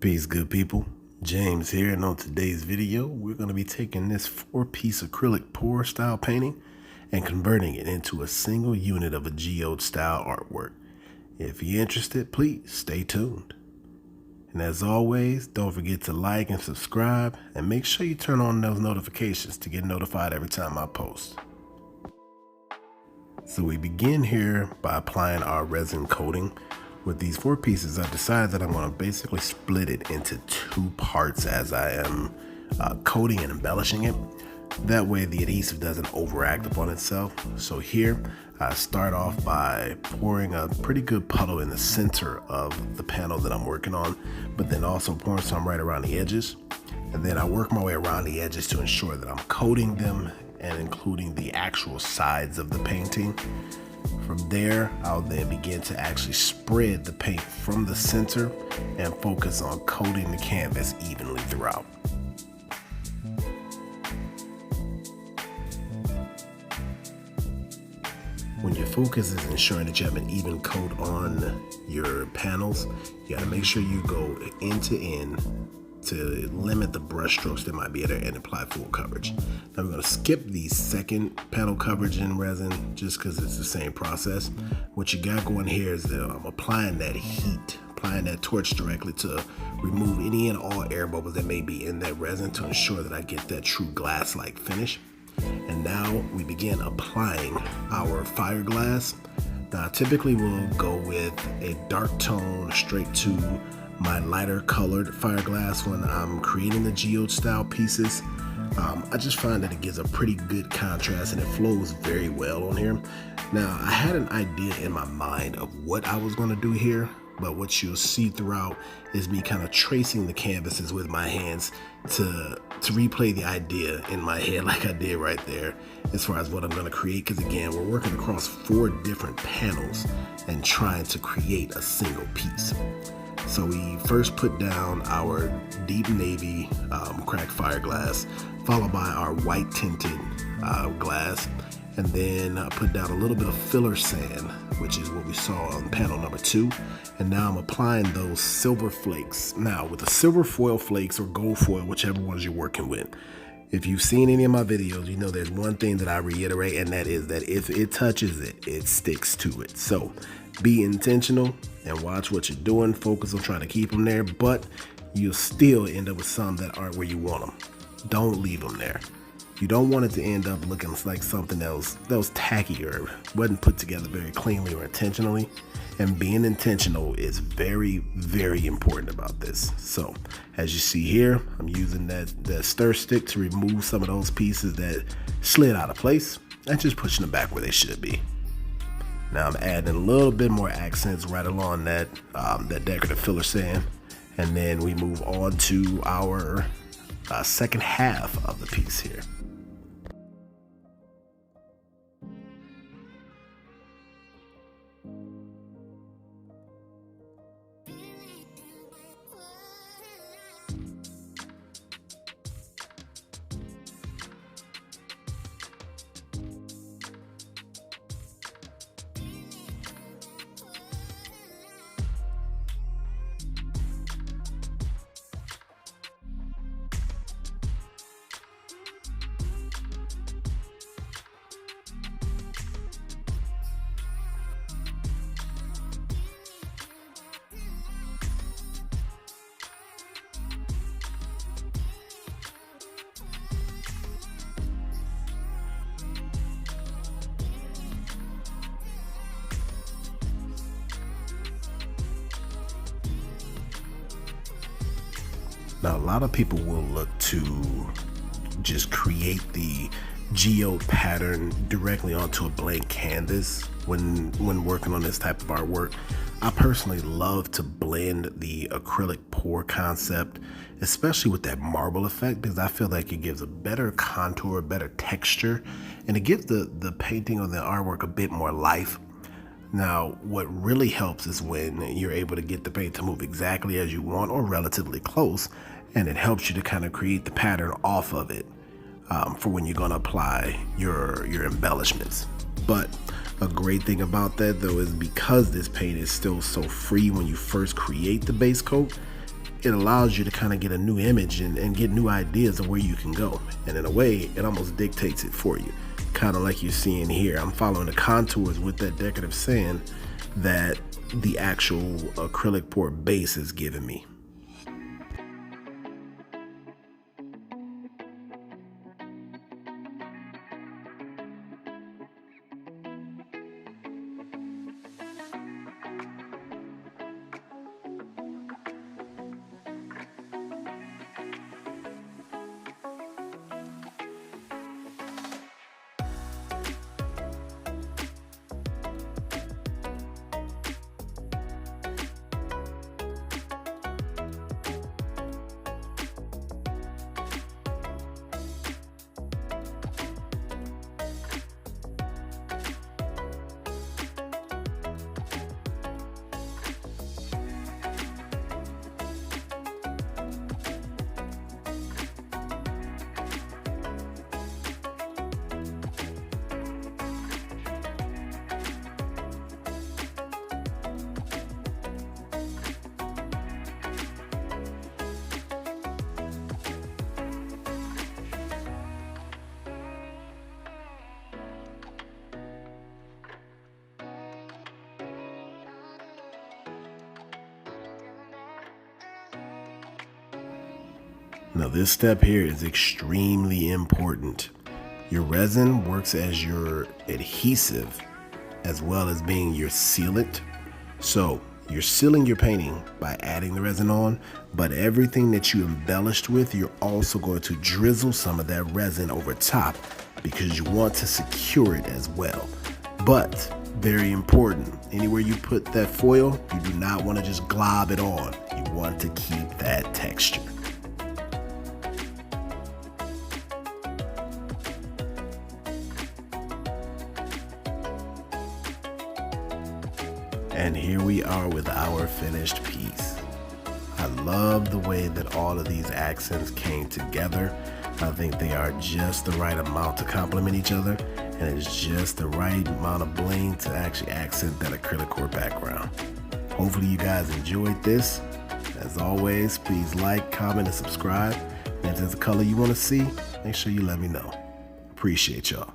Peace, good people. James here, and on today's video, we're going to be taking this 4-piece acrylic pour style painting and converting it into a single unit of a geode style artwork. If you're interested, please stay tuned. And as always, don't forget to like and subscribe, and make sure you turn on those notifications to get notified every time I post. So we begin here by applying our resin coating. With these 4 pieces, I decided that I'm going to basically split it into 2 parts as I am coating and embellishing it. That way the adhesive doesn't overact upon itself. So here I start off by pouring a pretty good puddle in the center of the panel that I'm working on, but then also pouring some right around the edges. And then I work my way around the edges to ensure that I'm coating them and including the actual sides of the painting. From there, I'll then begin to actually spread the paint from the center and focus on coating the canvas evenly throughout. When your focus is ensuring that you have an even coat on your panels, you gotta make sure you go end to end to limit the brush strokes that might be there and apply full coverage. Now we're going to skip the second panel coverage in resin just because it's the same process. What you got going here is that I'm applying that heat, applying that torch directly to remove any and all air bubbles that may be in that resin to ensure that I get that true glass-like finish. And now we begin applying our fireglass. Now typically we'll go with a dark tone straight to my lighter colored fireglass when I'm creating the geode style pieces. I just find that it gives a pretty good contrast and it flows very well on here. Now I had an idea in my mind of what I was going to do here, but what you'll see throughout is me kind of tracing the canvases with my hands to replay the idea in my head like I did right there as far as what I'm going to create, because again we're working across 4 different panels and trying to create a single piece. So we first put down our deep navy cracked fireglass, followed by our white tinted glass, and then put down a little bit of filler sand, which is what we saw on panel number 2. And now I'm applying those silver flakes. Now with the silver foil flakes or gold foil, whichever ones you're working with, if you've seen any of my videos, you know there's one thing that I reiterate, and that is that if it touches it, it sticks to it. So be intentional and watch what you're doing. Focus on trying to keep them there, but you'll still end up with some that aren't where you want them. Don't leave them there. You don't want it to end up looking like something that was tacky or wasn't put together very cleanly or intentionally. And being intentional is very, very important about this. So as you see here, I'm using that stir stick to remove some of those pieces that slid out of place and just pushing them back where they should be. Now I'm adding a little bit more accents right along that decorative filler sand, and then we move on to our second half of the piece here. Now, a lot of people will look to just create the geode pattern directly onto a blank canvas when working on this type of artwork. I personally love to blend the acrylic pour concept, especially with that marble effect, because I feel like it gives a better contour, better texture, and it gives the painting or the artwork a bit more life. Now, what really helps is when you're able to get the paint to move exactly as you want or relatively close, and it helps you to kind of create the pattern off of it for when you're going to apply your embellishments. But a great thing about that though is because this paint is still so free when you first create the base coat, it allows you to kind of get a new image and get new ideas of where you can go. And in a way, it almost dictates it for you. Kind of like you're seeing here. I'm following the contours with that decorative sand that the actual acrylic pour base is giving me. Now this step here is extremely important. Your resin works as your adhesive as well as being your sealant. So you're sealing your painting by adding the resin on, but everything that you embellished with, you're also going to drizzle some of that resin over top because you want to secure it as well. But very important, anywhere you put that foil, you do not want to just glob it on. You want to keep that texture. And here we are with our finished piece. I love the way that all of these accents came together. I think they are just the right amount to complement each other, and it's just the right amount of bling to actually accent that acrylic core background. Hopefully you guys enjoyed this. As always, please like, comment, and subscribe. And if there's a color you want to see, make sure you let me know. Appreciate y'all.